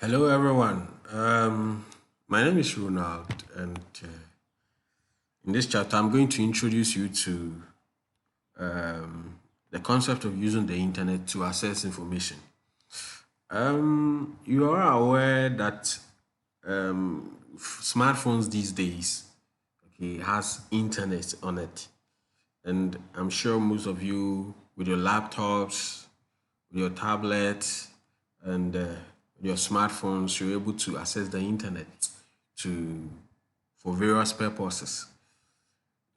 Hello, everyone. My name is Ronald, and in this chapter, I'm going to introduce you to the concept of using the internet to access information. You are aware that smartphones these days, okay, has internet on it, and I'm sure most of you with your laptops, with your tablets, and your smartphones, you're able to access the internet to for various purposes.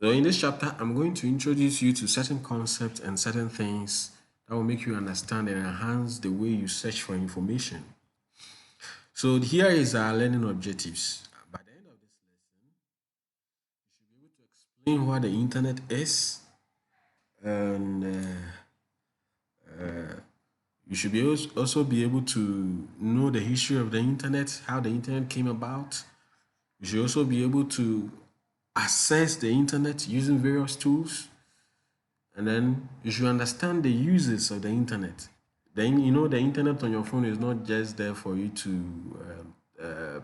So in this chapter, I'm going to introduce you to certain concepts and certain things that will make you understand and enhance the way you search for information. So here is our learning objectives. By the end of this lesson, you should be able to explain what the internet is, and you should be also be able to know the history of the internet, how the internet came about. You should also be able to access the internet using various tools, and then you should understand the uses of the internet. Then you know the internet on your phone is not just there for you to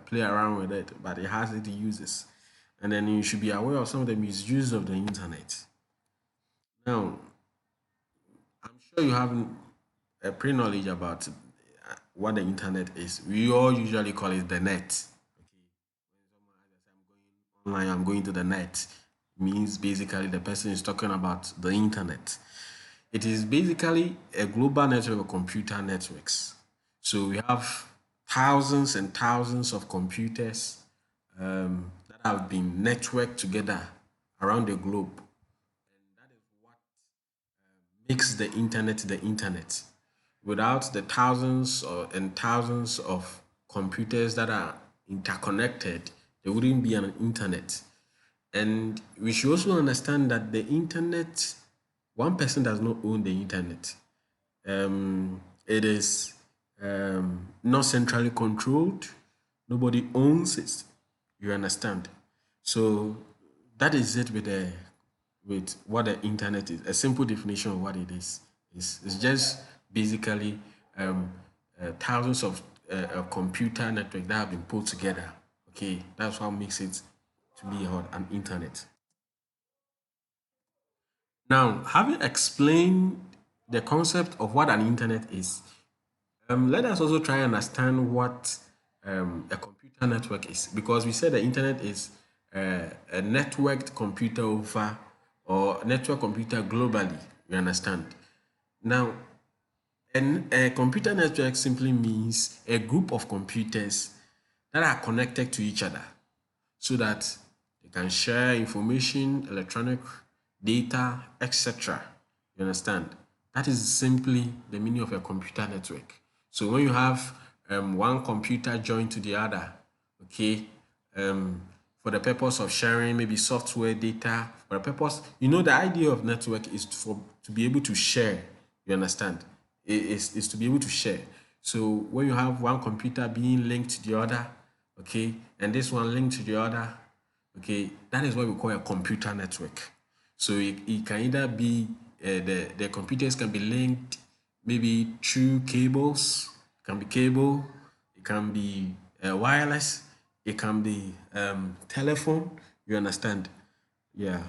play around with it, but it has its uses. And then you should be aware of some of the misuse of the internet. Now, I'm sure you have a pre-knowledge about what the internet is. We all usually call it the net. Okay, when someone asks, I'm going online, I'm going to the net, means basically the person is talking about the internet. It is basically a global network of computer networks. So we have thousands and thousands of computers that have been networked together around the globe. And that is what makes the internet. Without the and thousands of computers that are interconnected, there wouldn't be an internet. And we should also understand that the internet, one person does not own the internet. It is not centrally controlled. Nobody owns it. You understand? So that is it with what the internet is. A simple definition of what it is it's just basically thousands of computer network that have been put together. Okay, that's what makes it to be called an internet. Now, having explained the concept of what an internet is, let us also try and understand what a computer network is, because we said the internet is a networked computer over or network computer globally. You understand? Now, a computer network simply means a group of computers that are connected to each other so that they can share information, electronic data, etc. You understand? That is simply the meaning of a computer network. So when you have one computer joined to the other, okay, for the purpose of sharing maybe software data, for the purpose, the idea of network is to be able to share. You understand? Is to be able to share. So when you have one computer being linked to the other, okay, and this one linked to the other, okay, that is what we call a computer network. So it can either be the computers can be linked maybe through cables, it can be cable, it can be wireless, it can be telephone. You understand? Yeah.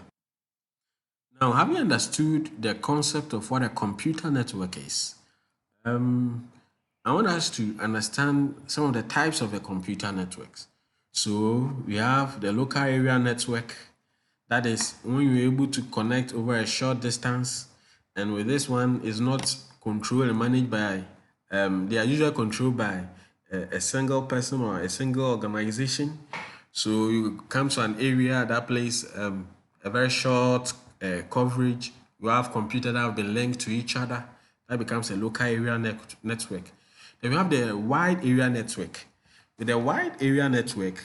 Now, have you understood the concept of what a computer network is? I want us to understand some of the types of the computer networks. So we have the local area network. That is when you're able to connect over a short distance. And with this one, is not controlled and managed by, they are usually controlled by a single person or a single organization. So you come to an area that plays a very short coverage. You have computers that have been linked to each other. That becomes a local area network. Then we have the wide area network. With the wide area network,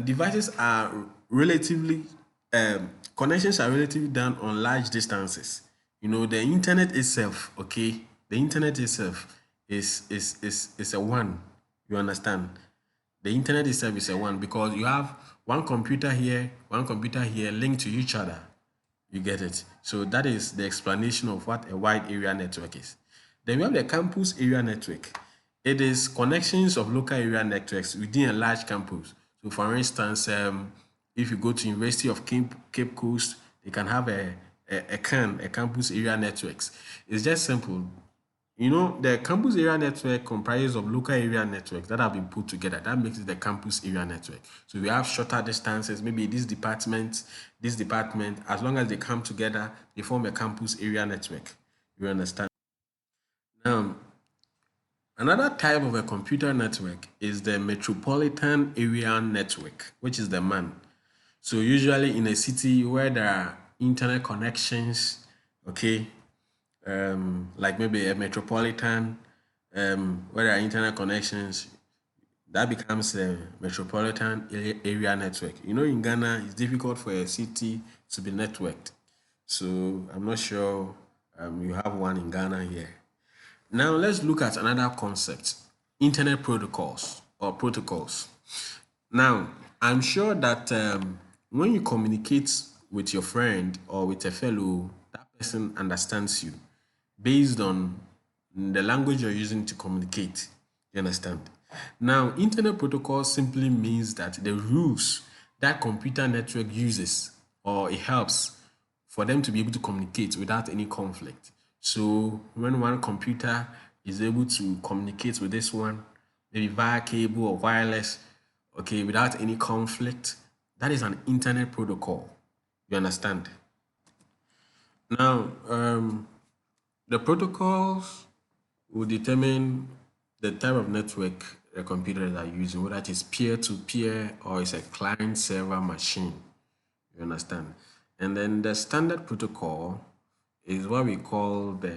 devices are relatively connections are relatively done on large distances. The internet itself, okay, the internet itself is a one. You understand? The internet itself is a one because you have one computer here linked to each other. You get it? So that is the explanation of what a wide area network is. Then we have the campus area network. It is connections of local area networks within a large campus. So, for instance, if you go to University of Cape Coast, they can have a campus area networks. It's just simple. You know, the campus area network comprises of local area networks that have been put together. That makes it the campus area network. So we have shorter distances, maybe this department, as long as they come together, they form a campus area network. You understand? Now, another type of a computer network is the metropolitan area network, which is the MAN. So usually in a city where there are internet connections, okay, like maybe a metropolitan, where there are internet connections, that becomes a metropolitan area network. You know, in Ghana, it's difficult for a city to be networked. So I'm not sure you have one in Ghana here. Now let's look at another concept, internet protocols or protocols. Now, I'm sure that when you communicate with your friend or with a fellow, that person understands you based on the language you're using to communicate. You understand? Now, internet protocol simply means that the rules that computer network uses or it helps for them to be able to communicate without any conflict. So when one computer is able to communicate with this one, maybe via cable or wireless, okay, without any conflict, that is an internet protocol. You understand? Now, the protocols will determine the type of network the computers are using, whether it is peer-to-peer or it's a client-server machine. You understand? And then the standard protocol is what we call the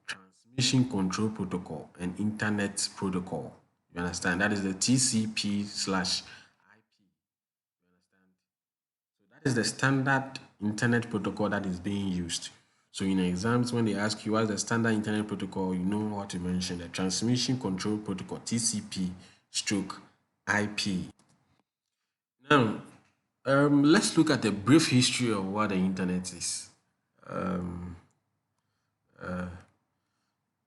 transmission control protocol and internet protocol. You understand? That is the TCP slash IP. You understand? So that is the standard internet protocol that is being used. So in exams, when they ask you what's the standard internet protocol, you know what to mention, the transmission control protocol, TCP stroke IP. Now, let's look at a brief history of what the internet is.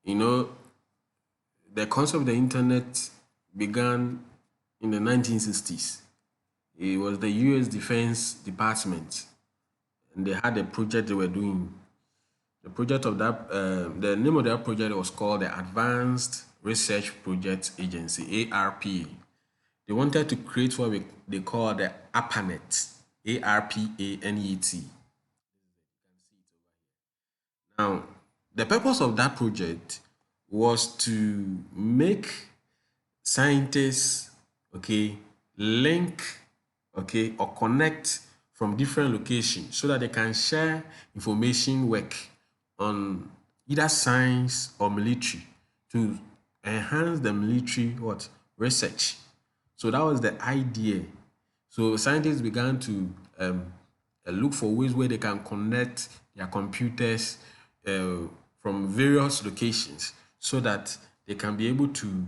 You know, the concept of the internet began in the 1960s. It was the US Defense Department, and they had a project they were doing. The project of that, the name of that project was called the Advanced Research Project Agency, ARPA. They wanted to create what they call the ARPANET, ARPANET. Now, the purpose of that project was to make scientists, okay, link, okay, or connect from different locations so that they can share information work on either science or military to enhance the military what research. So that was the idea. So scientists began to look for ways where they can connect their computers from various locations so that they can be able to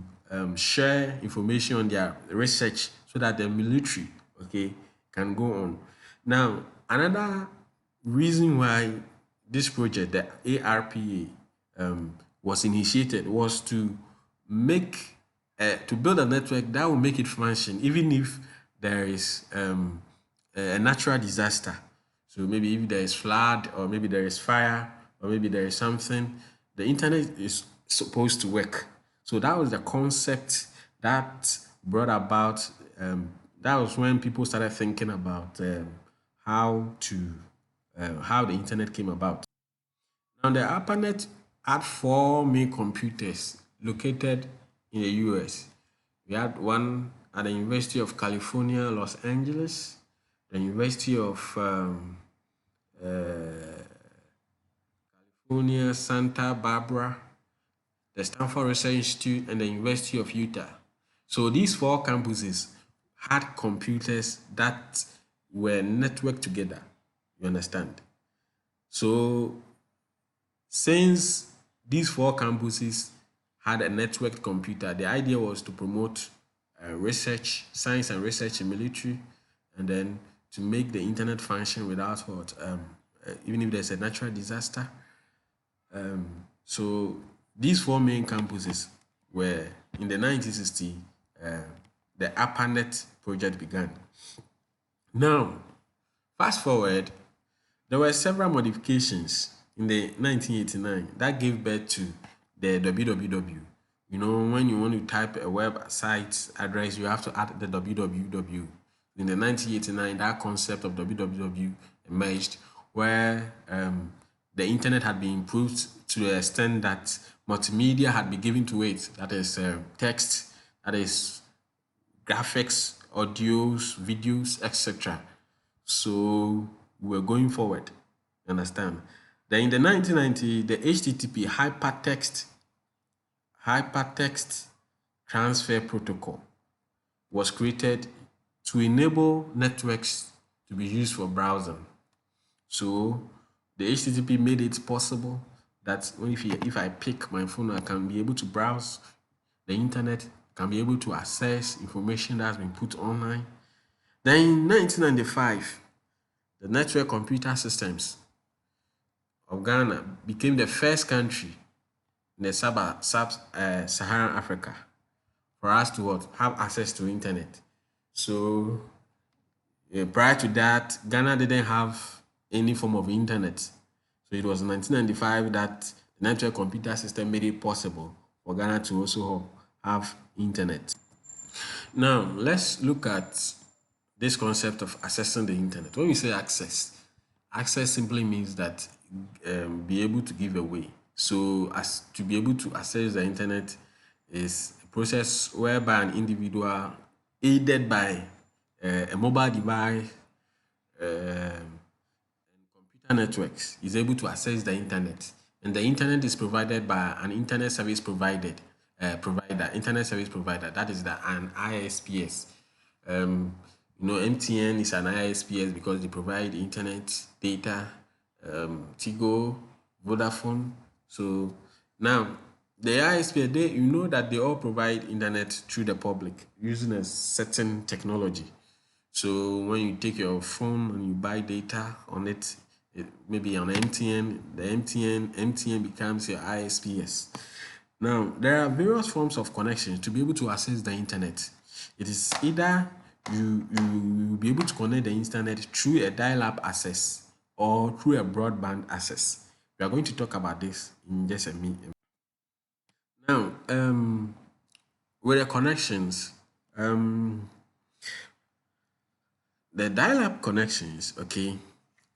share information on their research so that the military, okay, can go on. Now, another reason why this project, the ARPA, was initiated was to make to build a network that will make it function even if there is a natural disaster. So maybe if there is flood or maybe there is fire or maybe there is something, the internet is supposed to work. So that was the concept that brought about. That was when people started thinking about how the internet came about. Now the ARPANET had four main computers located in the US. We had one at the University of California, Los Angeles, the University of California, Santa Barbara, the Stanford Research Institute, and the University of Utah. So these four campuses had computers that were networked together. You understand? So since these four campuses had a networked computer, the idea was to promote research, science and research in military, and then to make the internet function without what, even if there's a natural disaster. So these four main campuses where in the 1960s, the ARPANET project began. Now, fast forward, there were several modifications in the 1989 that gave birth to the www. You know, when you want to type a website address, you have to add the www. In the 1989, that concept of www emerged, where the internet had been improved to the extent that multimedia had been given to it. That is text, that is graphics, audios, videos, etc. So we're going forward. Understand? Then in the 1990, the HTTP hypertext transfer protocol was created to enable networks to be used for browsing. So the HTTP made it possible that if I pick my phone, I can be able to browse the internet, can be able to access information that's been put online. Then in 1995, the network computer systems of Ghana became the first country in the Sub-Saharan Africa for us to what? Have access to internet. So prior to that, Ghana didn't have any form of internet. So it was in 1995 that the network computer system made it possible for Ghana to also have internet. Now, let's look at this concept of accessing the internet. When we say access simply means that be able to give away. So, as to be able to access the internet is a process whereby an individual, aided by a mobile device, computer networks, is able to access the internet. And the internet is provided by an internet service internet service provider. That is an ISPS. MTN is an ISPS because they provide internet, data, Tigo, Vodafone. So now the ISPS, that they all provide internet through the public using a certain technology. So when you take your phone and you buy data on it, maybe on MTN, the MTN becomes your ISPS. Now, there are various forms of connections to be able to access the internet. It is either you will be able to connect the internet through a dial-up access or through a broadband access. We are going to talk about this in just a minute. Now, with the connections, the dial-up connections, okay,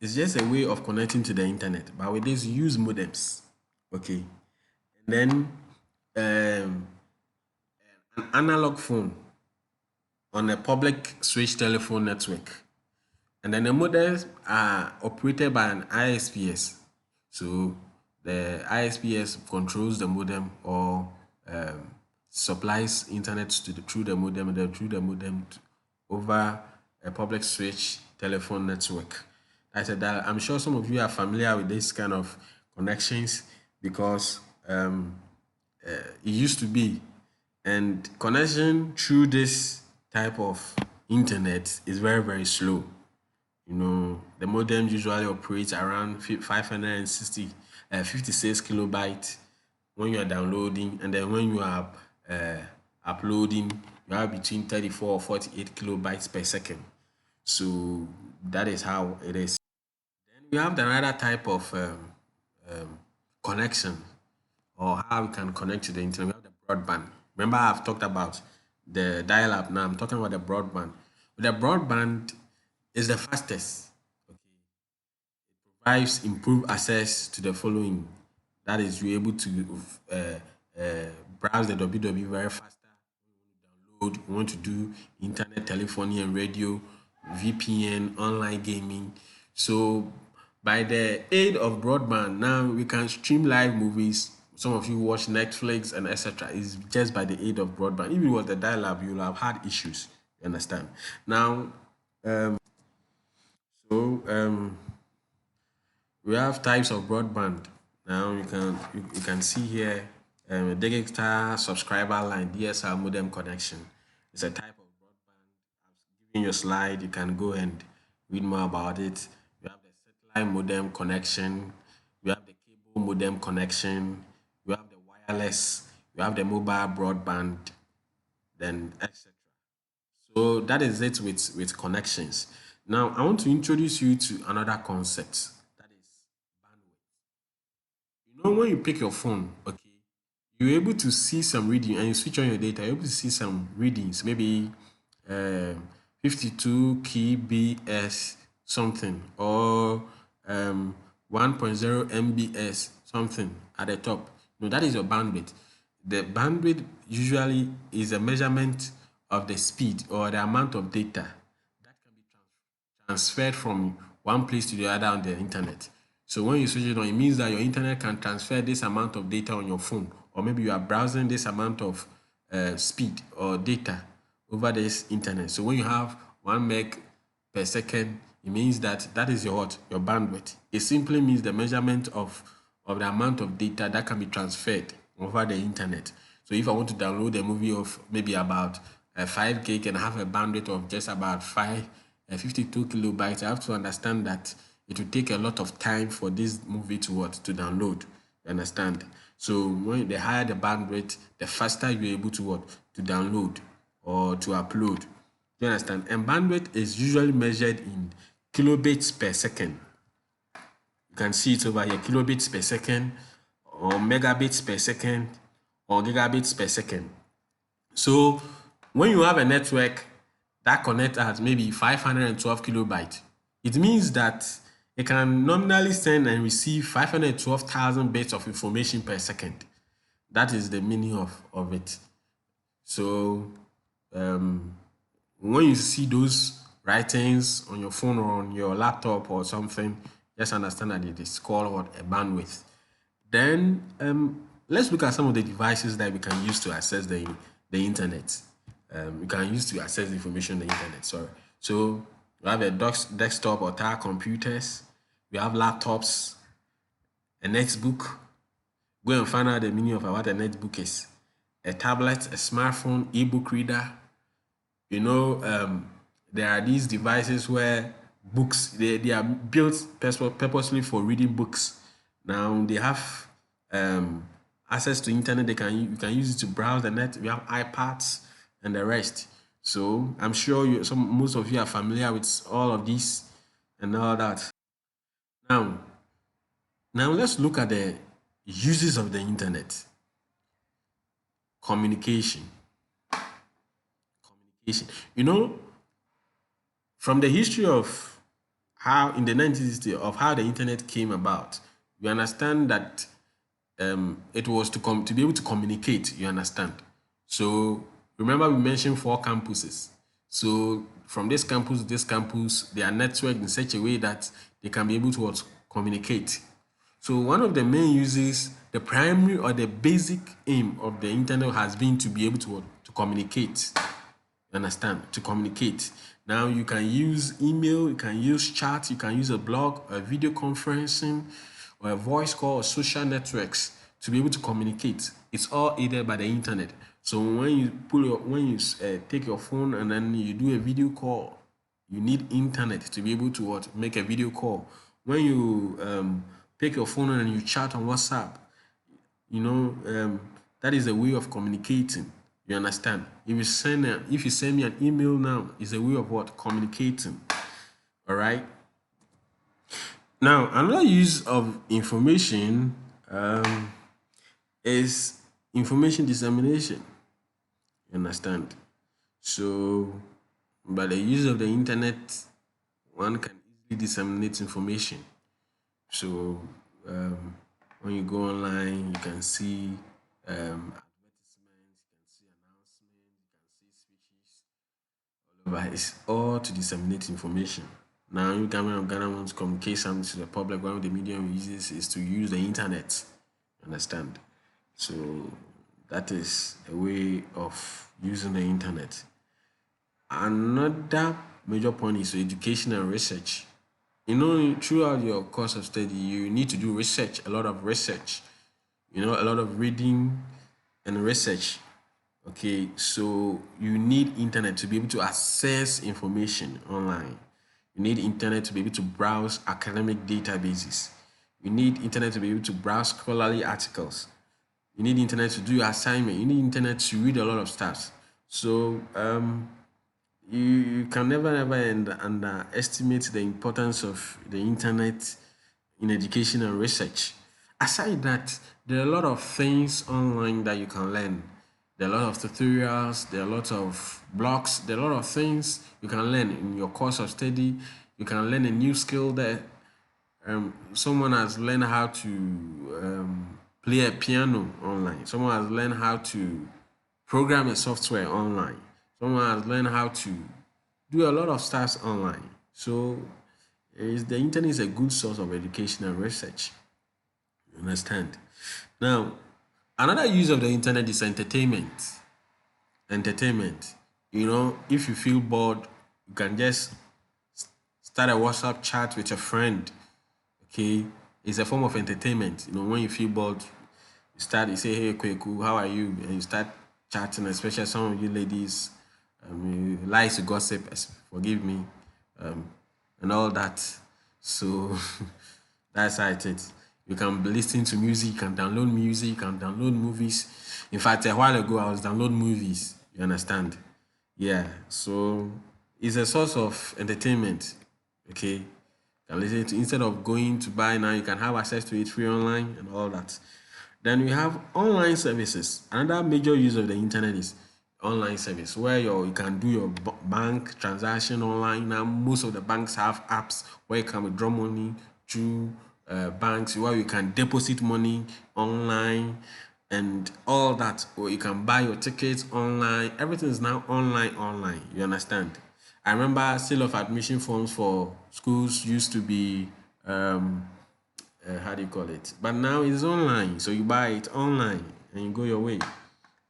is just a way of connecting to the internet, but with this, use modems, okay, and then an analog phone on a public switch telephone network, and then the modems are operated by an ISPS. So the ISPS controls the modem or supplies internet through the modem, and then through the modem over a public switch telephone network. I said that I'm sure some of you are familiar with this kind of connections because it used to be, and connection through this type of internet is very, very slow. The modem usually operates around 56 kilobytes when you are downloading, and then when you are uploading, you have between 34 or 48 kilobytes per second. So that is how it is. Then we have another type of connection, or how we can connect to the internet. We have the broadband. Remember, I've talked about the dial-up. Now I'm talking about the broadband. The broadband is the fastest. Okay, provides improved access to the following. That is, you're able to browse the www very faster. Download, you want to do internet, telephony, and radio, VPN, online gaming. So, by the aid of broadband, now we can stream live movies. Some of you watch Netflix and etc. It's just by the aid of broadband. If it was the dial-up, you'll have had issues. You understand? Now, we have types of broadband. Now you can see here a digital subscriber line DSL modem connection. It's a type of broadband. I've given you a slide. You can go and read more about it. We have the satellite modem connection. We have the cable modem connection. We have the wireless. you have the mobile broadband, then etc. So that is it with connections. Now I want to introduce you to another concept, that is bandwidth. You know, when you pick your phone, okay, you're able to see some reading and you switch on your data, you're able to see some readings, maybe 52 kbs something, or 1.0 mbs something at the top. No, that is your bandwidth. The bandwidth usually is a measurement of the speed or the amount of data that can be transferred from one place to the other on the internet. So when you switch it on, it means that your internet can transfer this amount of data on your phone, or maybe you are browsing this amount of speed or data over this internet. So when you have 1 meg per second, it means that that is your what? Your bandwidth. It simply means the measurement of the amount of data that can be transferred over the internet. So if I want to download a movie of maybe about 5 gig and have a bandwidth of just about 52 kilobytes, I have to understand that it will take a lot of time for this movie to what? To download. You understand? So when the higher the bandwidth, the faster you're able to what? To download or to upload. Do you understand? And bandwidth is usually measured in kilobits per second. You can see it over here, kilobits per second, or megabits per second, or gigabits per second. So when you have a network that connects at maybe 512 kilobytes, it means that it can nominally send and receive 512,000 bits of information per second. That is the meaning of it. So when you see those writings on your phone or on your laptop or something, just understand that it is called what? A bandwidth. Then let's look at some of the devices that we can use to access the internet. We can use to access the information on the internet. Sorry. So we have a desktop or tower computers. We have laptops, a netbook. Go and find out the meaning of what a netbook is. A tablet, a smartphone, ebook reader. You know, there are these devices where books, they are built purposely for reading books. Now they have access to internet. You can use it to browse the net. We have iPads and the rest. So I'm sure most of you are familiar with all of these and all that. Now, let's look at the uses of the internet. Communication. You know, from the history of how in the 1960s of how the internet came about, you understand that it was to be able to communicate. You understand? So remember we mentioned 4 campuses. So from this campus to this campus, they are networked in such a way that they can be able to communicate. So one of the main uses, the primary or the basic aim of the internet has been to be able to communicate. You understand? To communicate. Now you can use email, you can use chat, you can use a blog, a video conferencing, or a voice call, or social networks to be able to communicate. It's all aided by the internet. So when you take your phone and then you do a video call, you need internet to be able to make a video call. When you take your phone and you chat on WhatsApp, you know, that is a way of communicating. You understand? If you send me an email now, it's a way of communicating. All right. Now, another use of information is information dissemination. You understand? So, by the use of the internet, one can easily disseminate information. So, when you go online, you can see advertisements, you can see announcements, you can see speeches all over. It's all to disseminate information. Now, if government of Ghana wants to communicate something to the public, one of the medium uses is to use the internet. Understand? So that is a way of using the internet. Another major point is education and research. You know, throughout your course of study, you need to do research, a lot of research. You know, a lot of reading and research. Okay, so you need internet to be able to access information online. You need internet to be able to browse academic databases. You need internet to be able to browse scholarly articles. You need internet to do your assignment. You need internet to read a lot of stuff. So you can never underestimate the importance of the internet in education and research. Aside that, there are a lot of things online that you can learn. There are a lot of tutorials, there are a lot of blogs, there are a lot of things you can learn in your course of study. You can learn a new skill there. Someone has learned how to play a piano online. Someone has learned how to program a software online. Someone has learned how to do a lot of stuff online. So the internet is a good source of education and research. You understand? Now, another use of the internet is entertainment. Entertainment. If you feel bored, you can just start a WhatsApp chat with a friend. Okay, it's a form of entertainment. When you feel bored, you say, "Hey, Kweku, how are you?" And you start chatting, especially some of you ladies, you like to gossip, forgive me, and all that. So that's how it is. You can be listening to music, you can download music, you can download movies. In fact, a while ago, I was downloading movies. You understand? Yeah. So it's a source of entertainment. Okay. You can listen to, instead of going to buy now, you can have access to it free online and all that. Then we have online services. Another major use of the internet is online service, where you can do your bank transaction online. Now most of the banks have apps where you can withdraw money through banks, where you can deposit money online and all that, or you can buy your tickets online. Everything is now online. You understand? I remember sale of admission forms for schools used to be how do you call it? But now it's online, so you buy it online and you go your way.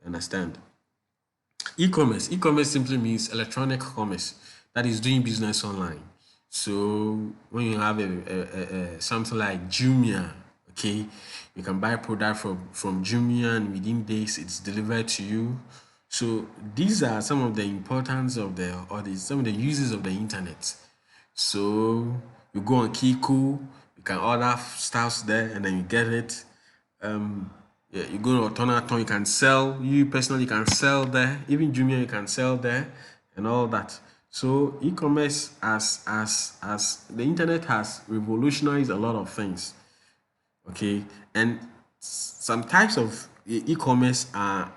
Understand? E-commerce. E-commerce simply means electronic commerce, that is doing business online. So when you have a something like Jumia, okay, you can buy product from Jumia and within days it's delivered to you. So these are some of the importance of some of the uses of the internet. So you go on Kiku, you can order stuff there and then you get it. Yeah, you go to Tonaton, you can sell. You personally can sell there. Even Jumia, you can sell there, and all that. So e-commerce, as the internet has revolutionized a lot of things. Okay, and some types of e-commerce are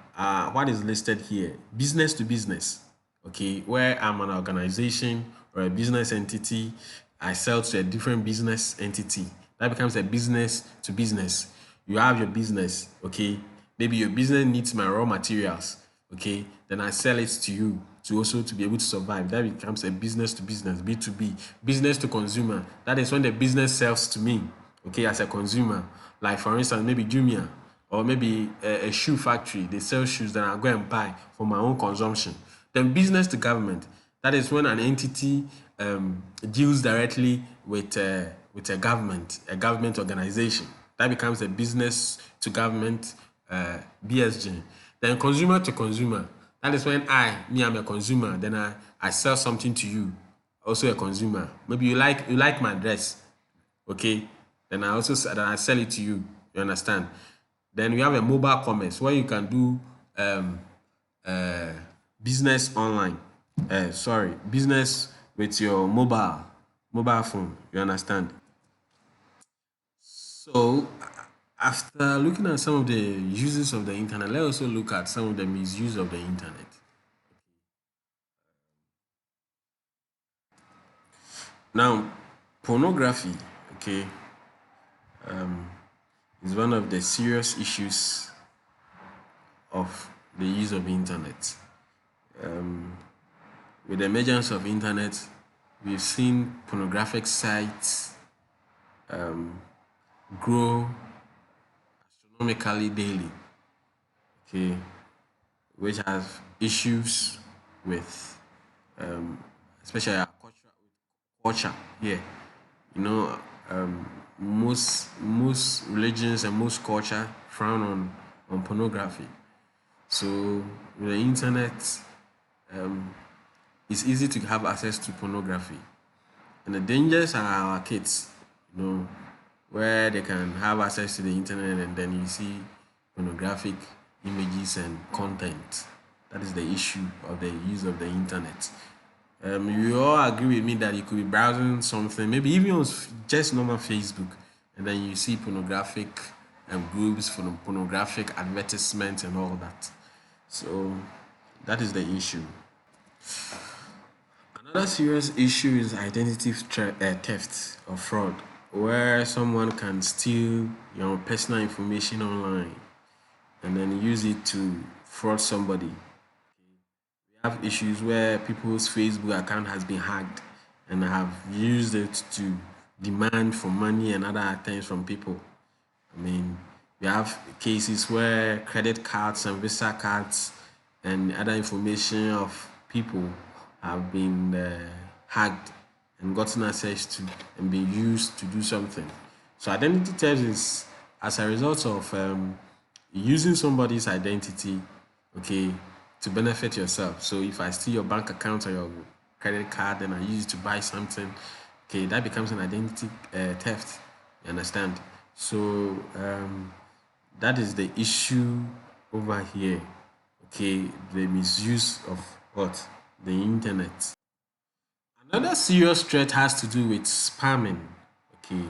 what is listed here: business to business. Okay, where I'm an organization or a business entity, I sell to a different business entity. That becomes a business to business. You have your business, okay? Maybe your business needs my raw materials, okay? Then I sell it to you to also to be able to survive. That becomes a business to business, B2B. Business to consumer. That is when the business sells to me, okay, as a consumer. Like for instance, maybe Jumia or maybe a shoe factory. They sell shoes that I go and buy for my own consumption. Then business to government. That is when an entity deals directly with a government organization. That becomes a business to government BSG. Then consumer to consumer. That is when I'm a consumer. Then I sell something to you, also a consumer. Maybe you like my dress, okay? Then I sell it to you. You understand? Then we have a mobile commerce where you can do uh, business online. Business with your mobile phone. You understand? So after looking at some of the uses of the internet, let's also look at some of the misuse of the internet. Now, pornography, okay, is one of the serious issues of the use of internet. With the emergence of internet, we've seen pornographic sites grow astronomically daily, okay, which have issues with, especially our culture here. You know, most religions and most culture frown on pornography. So with the internet, it's easy to have access to pornography. And the dangers are our kids, where they can have access to the internet and then you see pornographic images and content. That is the issue of the use of the internet. You all agree with me that you could be browsing something, maybe even on just normal Facebook, and then you see pornographic groups, pornographic advertisements, and all that. So that is the issue. Another serious issue is identity theft or fraud, where someone can steal your personal information online and then use it to fraud somebody. We have issues where people's Facebook account has been hacked and have used it to demand for money and other things from people. I mean, we have cases where credit cards and Visa cards and other information of people have been hacked and gotten access to and been used to do something. So identity theft is as a result of using somebody's identity, okay, to benefit yourself. So if I steal your bank account or your credit card and I use it to buy something, okay, that becomes an identity theft. You understand? So that is the issue over here. Okay, the misuse of what? The internet. Another serious threat has to do with spamming. Okay,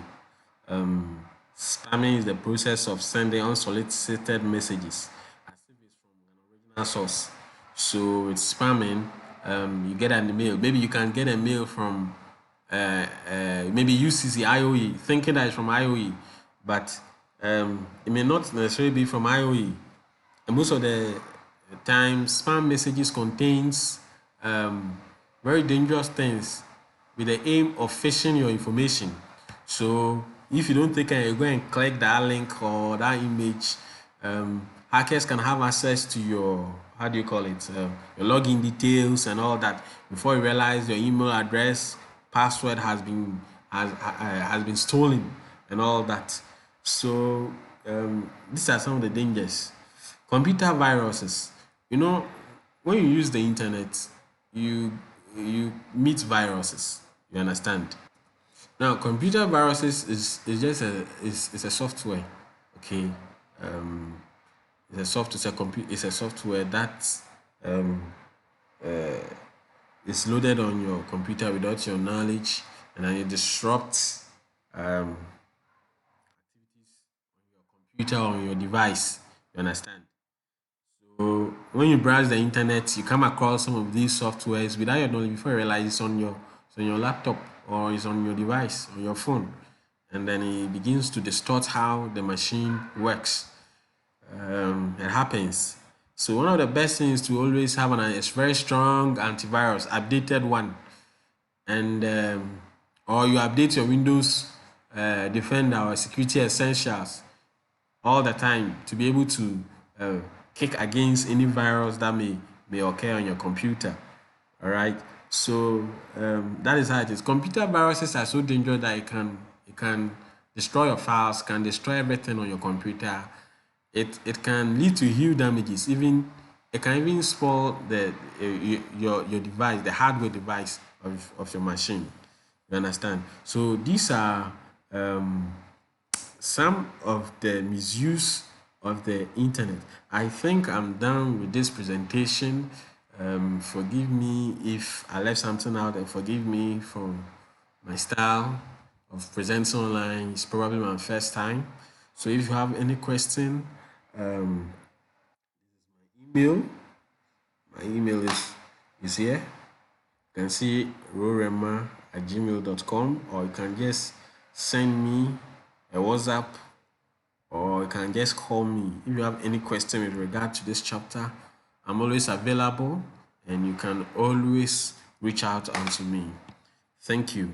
spamming is the process of sending unsolicited messages as if it's from an original source. So with spamming, you get an email. Maybe you can get a mail from maybe UCC IOE, thinking that it's from IOE, but it may not necessarily be from IOE. And most of the time, spam messages contains very dangerous things with the aim of phishing your information. So if you don't take care, you go and click that link or that image, hackers can have access to your, how do you call it, your login details and all that. Before you realize your email address, password has been stolen and all that. So these are some of the dangers. Computer viruses. You know, when you use the internet, you meet viruses. You understand? Now, computer viruses is just a software. Okay, it's a software. It's a software that is loaded on your computer without your knowledge, and then it disrupts computer on your device. You understand? So when you browse the internet, you come across some of these softwares without your knowledge. Before you realize it's on your laptop or it's on your device, on your phone, and then it begins to distort how the machine works. It happens. So one of the best things to always have a very strong antivirus, updated one, and or you update your Windows Defender or Security Essentials all the time to be able to kick against any virus that may occur on your computer. All right. So that is how it is. Computer viruses are so dangerous that it can destroy your files, can destroy everything on your computer. It can lead to huge damages. Even it can even spoil your device, the hardware device of your machine. You understand? So these are some of the misuse of the internet. I think I'm done with this presentation. Forgive me if I left something out, and forgive me for my style of presenting online. It's probably my first time. So if you have any question, email. My email is here. You can see rorema@gmail.com, or you can just send me a WhatsApp, or you can just call me. If you have any question with regard to this chapter, I'm always available, and you can always reach out onto me. Thank you.